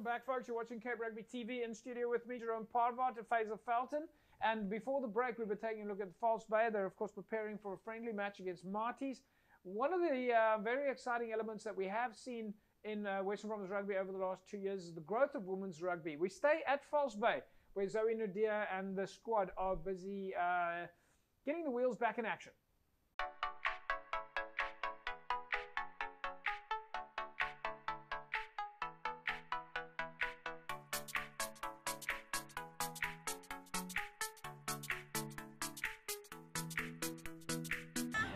Welcome back, folks. You're watching Cape Rugby TV. In studio with me, Jerome Parvat and Faisal Felton. And before the break, we were taking a look at Falsebay. They're, of course, preparing for a friendly match against Marties. One of the very exciting elements that we have seen in Western Province Rugby over the last 2 years is the growth of women's rugby. We stay at Falsebay, where Zoe Nadir and the squad are busy getting the wheels back in action.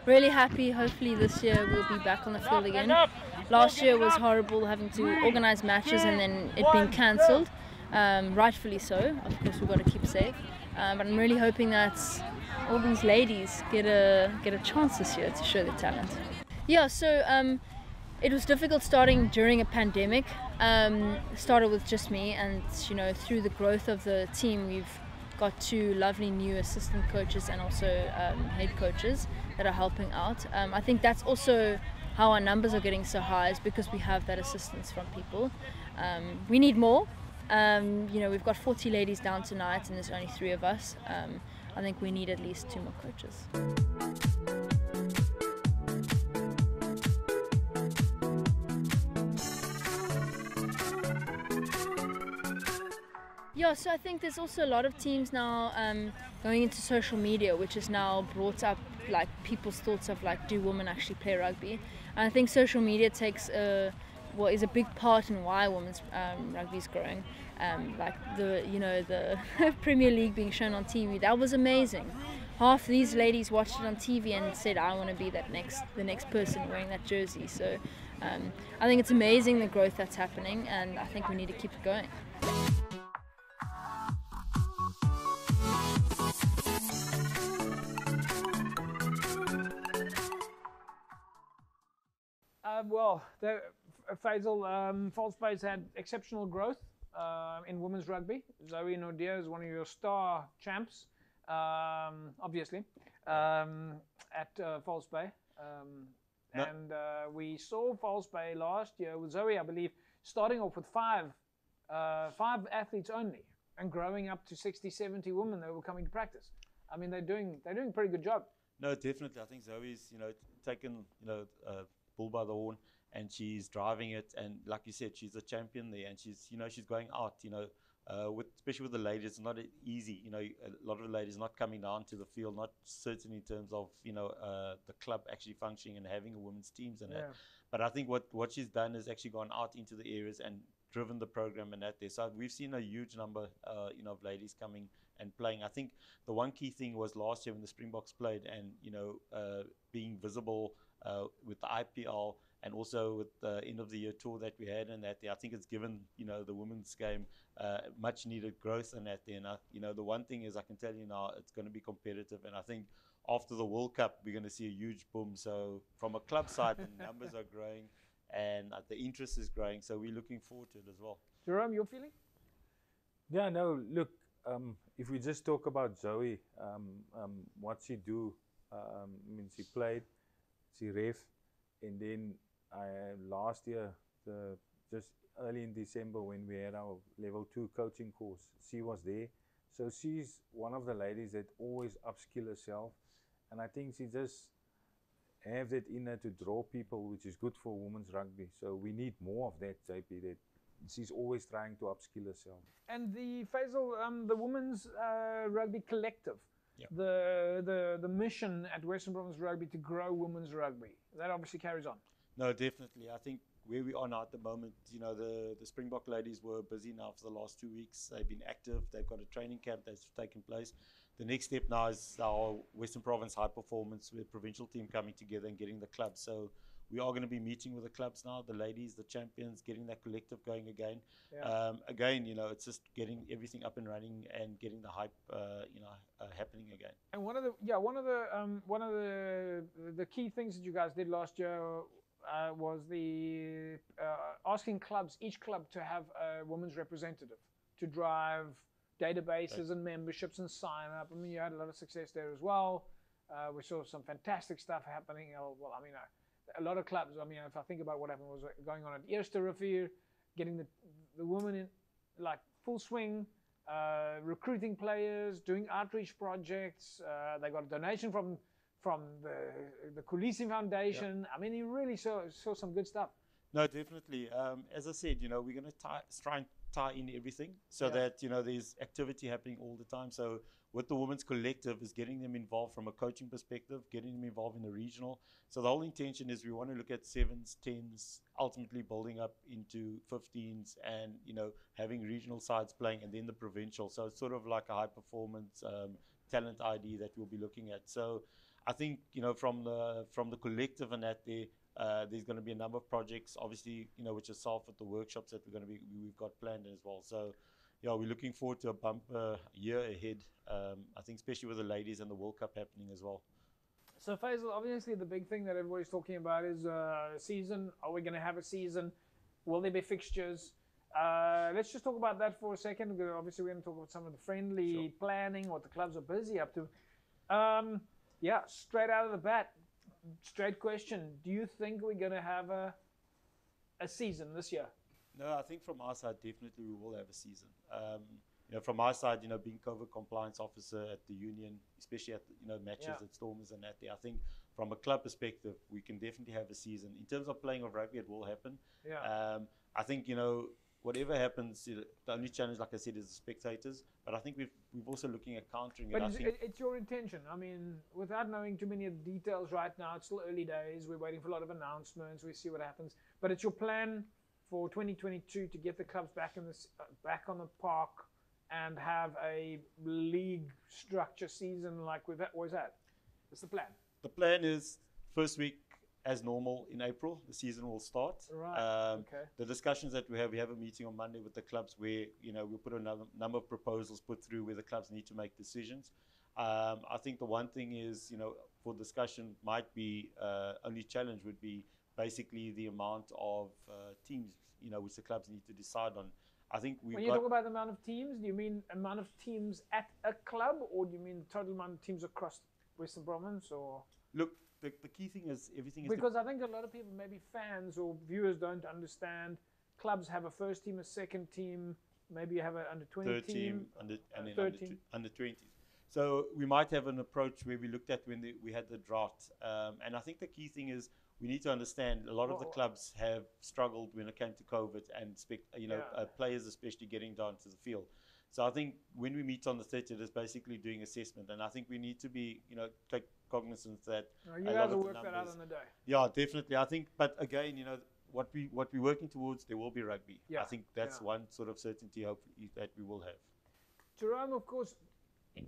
Really happy. Hopefully this year we'll be back on the field again. Last year was horrible, having to organise matches and then it being cancelled. Rightfully so. Of course we've got to keep safe. But I'm really hoping that all these ladies get a chance this year to show their talent. Yeah, so it was difficult starting during a pandemic. Started with just me, and through the growth of the team, we've got 2 lovely new assistant coaches and also head coaches that are helping out. I think that's also how our numbers are getting so high, is because we have that assistance from people. We need more. We've got 40 ladies down tonight and there's only 3 of us. I think we need at least 2 more coaches. Yeah, so I think there's also a lot of teams now going into social media, which has now brought up like people's thoughts of like, do women actually play rugby? And I think social media takes is a big part in why women's rugby is growing. Like the Premier League being shown on TV, that was amazing. Half these ladies watched it on TV and said, I want to be the next person wearing that jersey. So I think it's amazing the growth that's happening, and I think we need to keep it going. Faisal, Falsebay's had exceptional growth in women's rugby. Zoe Nadir is one of your star champs, obviously, at Falsebay. And we saw Falsebay last year with Zoe, I believe, starting off with 5 athletes only and growing up to 60, 70 women that were coming to practice. I mean, they're doing a pretty good job. No, definitely. I think Zoe's, taken, bull by the horn, and she's driving it. And like you said, she's a champion there, and she's going out, especially with the ladies, it's not easy. A lot of the ladies not coming down to the field, not certain in terms of, the club actually functioning and having a women's teams and that. But I think what she's done is actually gone out into the areas and driven the program and that there. So we've seen a huge number, of ladies coming and playing. I think the one key thing was last year when the Springboks played, and being visible with the IPL and also with the end of the year tour that we had and that there. I think it's given the women's game much needed growth in that there. And the one thing is, I can tell you now, it's going to be competitive, and I think after the World Cup we're going to see a huge boom. So from a club side, the numbers are growing and the interest is growing, so we're looking forward to it as well. Jerome, your feeling? Yeah, no, look, if we just talk about Zoe, what she do, she played, she ref, and then last year, just early in December when we had our level 2 coaching course, she was there. So she's one of the ladies that always upskill herself, and I think she just have that in her to draw people, which is good for women's rugby. So we need more of that, JP, that she's always trying to upskill herself. And the Faisal, the women's rugby collective, Yep. the mission at Western Province Rugby to grow women's rugby, that obviously carries on. No, definitely. I think where we are now at the moment, the Springbok ladies were busy now for the last 2 weeks. They've been active. They've got a training camp that's taken place. The next step now is our Western Province high performance with provincial team coming together and getting the clubs. So we are going to be meeting with the clubs now, the ladies, the champions, getting that collective going again. Yeah. Again, it's just getting everything up and running and getting the hype, happening again. And one of the key things that you guys did last year was the asking clubs, each club, to have a women's representative to drive databases and memberships and sign up. I mean, you had a lot of success there as well. We saw some fantastic stuff happening. Well, I mean, a lot of clubs. I mean, if I think about what happened was going on at Eerste Rivier, getting the women in like full swing, recruiting players, doing outreach projects. They got a donation from the Kulisi Foundation. I mean, he really saw some good stuff. No, definitely. As I said, we're going to try and tie in everything so that, there's activity happening all the time. So with the Women's Collective is getting them involved from a coaching perspective, getting them involved in the regional. So the whole intention is we want to look at 7s, 10s, ultimately building up into 15s and, having regional sides playing and then the provincial. So it's sort of like a high performance talent ID that we'll be looking at. So I think, from the collective and that there's going to be a number of projects, obviously, which are solved with the workshops that we've got planned as well. So, yeah, we're looking forward to a bumper year ahead. I think especially with the ladies and the World Cup happening as well. So, Faisal, obviously the big thing that everybody's talking about is season. Are we going to have a season? Will there be fixtures? Let's just talk about that for a second, because obviously we're going to talk about some of the friendly planning, what the clubs are busy up to. Yeah, straight out of the bat, straight question. Do you think we're going to have a season this year? No, I think from our side, definitely we will have a season. From our side, being COVID compliance officer at the union, especially at matches at Stormers and that, I think from a club perspective, we can definitely have a season. In terms of playing of rugby, it will happen. Yeah. I think whatever happens, the only challenge, like I said, is the spectators. But I think we've also looking at countering it. But it's your intention. I mean, without knowing too many of the details right now, it's still early days. We're waiting for a lot of announcements. We see what happens. But it's your plan for 2022 to get the clubs back back on the park and have a league structure season like we've always had. That's the plan. The plan is first week as normal in April, the season will start. Right. Okay. The discussions that we have a meeting on Monday with the clubs where we'll put a number of proposals put through where the clubs need to make decisions. I think the one thing is for discussion might be only challenge would be basically the amount of teams which the clubs need to decide on. I think when you talk about the amount of teams, do you mean amount of teams at a club, or do you mean the total amount of teams across Western Province? Or look, the key thing is everything is because I think a lot of people, maybe fans or viewers, don't understand. Clubs have a first team, a second team, maybe you have an under 20 third team, and then under 20s. So we might have an approach where we looked at when we had the drought, and I think the key thing is we need to understand a lot of the clubs have struggled when it came to COVID and players especially getting down to the field. So I think when we meet on the 30th, it's basically doing assessment, and I think we need to be take cognizance that you guys will work that out on the day. Yeah, definitely. I think, but again, what we're working towards, there will be rugby. Yeah. I think that's one sort of certainty, hopefully, that we will have. Jerome, of course,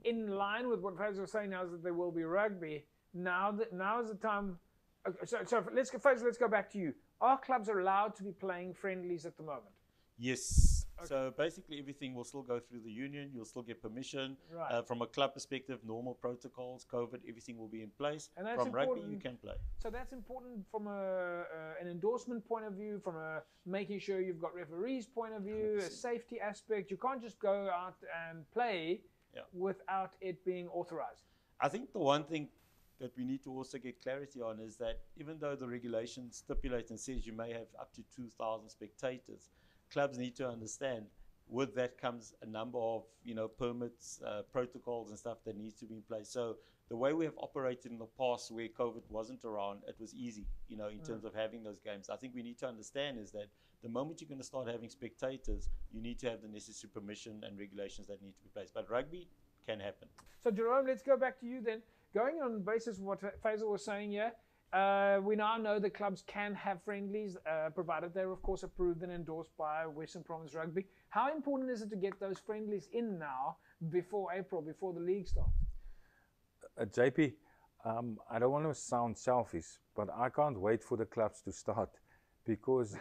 in line with what Faisal was saying now, is that there will be rugby. Now is the time. So let's go back to you. Are clubs allowed to be playing friendlies at the moment? Yes. Okay. So basically everything will still go through the union. You'll still get permission. Right. From a club perspective, normal protocols, COVID, everything will be in place. And that's from rugby, you can play. So that's important from an endorsement point of view, from a making sure you've got referees point of view, 100%. A safety aspect. You can't just go out and play without it being authorized. I think the one thing that we need to also get clarity on is that even though the regulation stipulates and says you may have up to 2,000 spectators, clubs need to understand with that comes a number of permits, protocols and stuff that needs to be in place. So the way we have operated in the past where COVID wasn't around, it was easy, in terms of having those games. I think we need to understand is that the moment you're going to start having spectators, you need to have the necessary permission and regulations that need to be placed. But rugby can happen. So Jerome, let's go back to you then. Going on the basis of what Faisal was saying here, we now know that clubs can have friendlies, provided they're, of course, approved and endorsed by Western Province Rugby. How important is it to get those friendlies in now before April, before the league starts? JP, I don't want to sound selfish, but I can't wait for the clubs to start because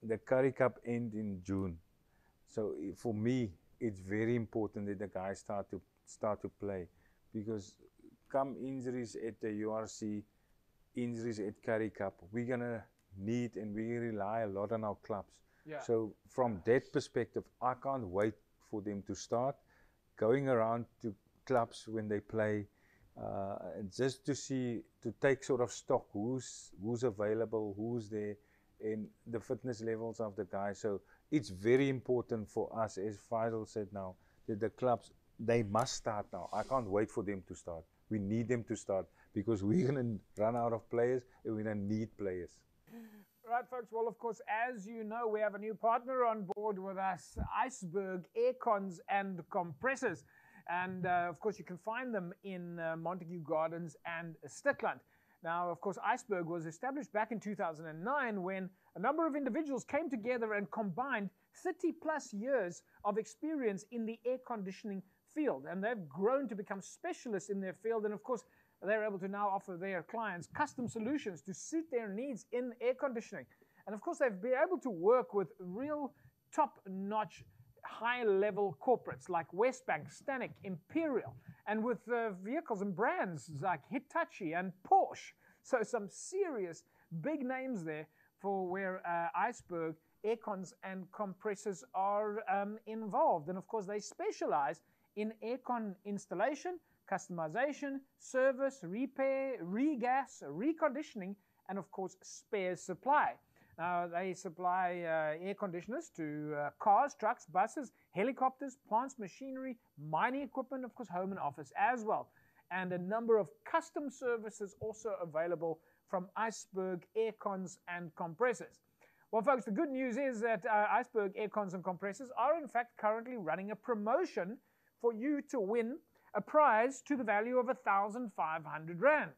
the Currie Cup ends in June. So for me, it's very important that the guys start to play, because come injuries at the URC, injuries at Currie Cup, we're gonna need and we rely a lot on our clubs. Yeah. So from that perspective, I can't wait for them to start going around to clubs when they play, just to take sort of stock, who's available, who's there, and the fitness levels of the guys. So it's very important for us, as Faisal said now, that the clubs, they must start now. I can't wait for them to start. We need them to start because we're going to run out of players and we're going to need players. Right, folks. Well, of course, as you know, we have a new partner on board with us, Iceberg Aircons and Compressors. And, of course, you can find them in Montague Gardens and Stikland. Now, of course, Iceberg was established back in 2009 when a number of individuals came together and combined 30-plus years of experience in the air conditioning field. And they've grown to become specialists in their field. And, of course, they're able to now offer their clients custom solutions to suit their needs in air conditioning. And of course, they've been able to work with real top-notch, high-level corporates like Westbank, Stanek, Imperial, and with vehicles and brands like Hitachi and Porsche. So some serious big names there for where Iceberg Aircons and Compressors are involved. And of course, they specialize in aircon installation, customization, service, repair, regas, reconditioning, and of course spares supply. Now they supply air conditioners to cars, trucks, buses, helicopters, plants, machinery, mining equipment, of course home and office as well. And a number of custom services also available from Iceberg Aircons and Compressors. Well folks, the good news is that Iceberg Aircons and Compressors are in fact currently running a promotion for you to win a prize to the value of 1,500 Rand.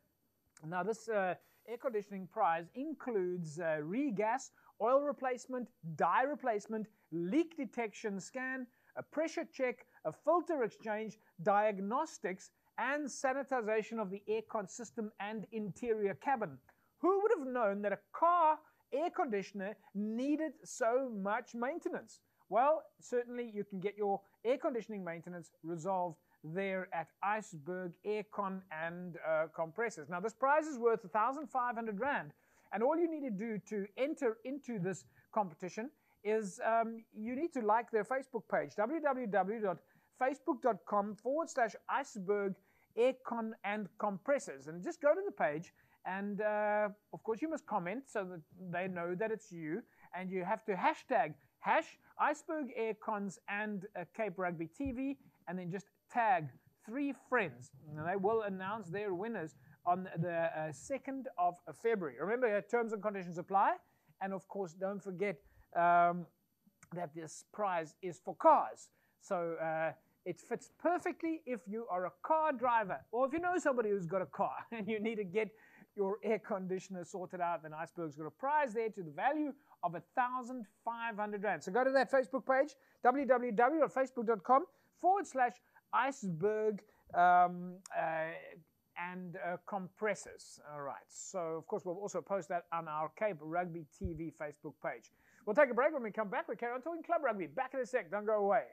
Now this air conditioning prize includes regas, oil replacement, dye replacement, leak detection scan, a pressure check, a filter exchange, diagnostics, and sanitization of the aircon system and interior cabin. Who would have known that a car air conditioner needed so much maintenance? Well, certainly you can get your air conditioning maintenance resolved there at Iceberg Aircon and Compressors. Now, this prize is worth 1,500 Rand, and all you need to do to enter into this competition is you need to like their Facebook page, www.facebook.com/Iceberg Aircon and Compressors, and just go to the page, and of course you must comment so that they know that it's you, and you have to hashtag Iceberg Aircons and Cape Rugby TV, and then just tag 3 friends. And they will announce their winners on the 2nd of February. Remember, terms and conditions apply. And of course, don't forget that this prize is for cars. So it fits perfectly if you are a car driver, or if you know somebody who's got a car and you need to get your air conditioner sorted out, then Iceberg's got a prize there to the value of 1,500 Rand. So go to that Facebook page, www.facebook.com/Iceberg and Compressors. All right. So, of course, we'll also post that on our Cape Rugby TV Facebook page. We'll take a break. When we come back, we carry on talking club rugby. Back in a sec. Don't go away.